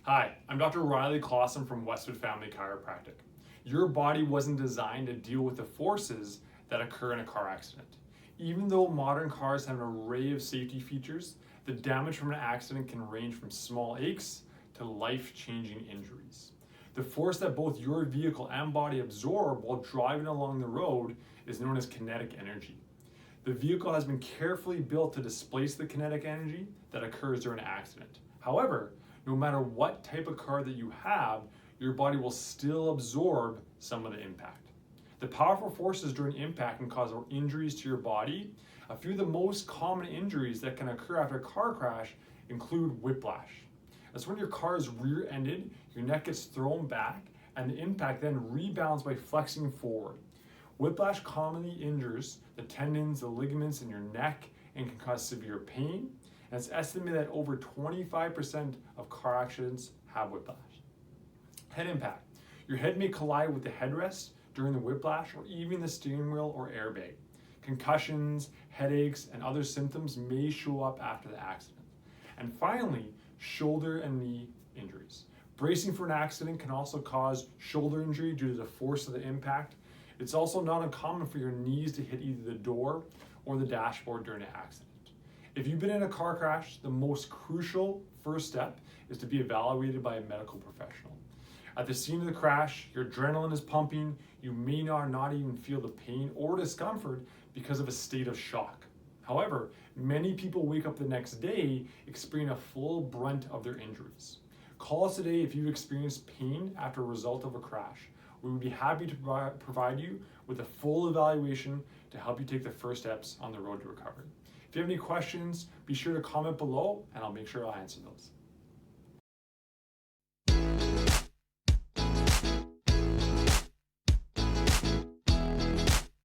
Hi, I'm Dr. Riley Klassen from Westwood Family Chiropractic. Your body wasn't designed to deal with the forces that occur in a car accident. Even though modern cars have an array of safety features, the damage from an accident can range from small aches to life-changing injuries. The force that both your vehicle and body absorb while driving along the road is known as kinetic energy. The vehicle has been carefully built to displace the kinetic energy that occurs during an accident. However, no matter what type of car that you have, your body will still absorb some of the impact. The powerful forces during impact can cause injuries to your body. A few of the most common injuries that can occur after a car crash include whiplash. That's when your car is rear-ended, your neck gets thrown back, and the impact then rebounds by flexing forward. Whiplash commonly injures the tendons, the ligaments in your neck, and can cause severe pain. And it's estimated that over 25% of car accidents have whiplash. Head impact. Your head may collide with the headrest during the whiplash or even the steering wheel or airbag. Concussions, headaches, and other symptoms may show up after the accident. And finally, shoulder and knee injuries. Bracing for an accident can also cause shoulder injury due to the force of the impact. It's also not uncommon for your knees to hit either the door or the dashboard during an accident. If you've been in a car crash, the most crucial first step is to be evaluated by a medical professional. At the scene of the crash, your adrenaline is pumping, you may not even feel the pain or discomfort because of a state of shock. However, many people wake up the next day experiencing a full brunt of their injuries. Call us today if you've experienced pain after a result of a crash. We would be happy to provide you with a full evaluation to help you take the first steps on the road to recovery. If you have any questions, be sure to comment below and I'll make sure I'll answer those.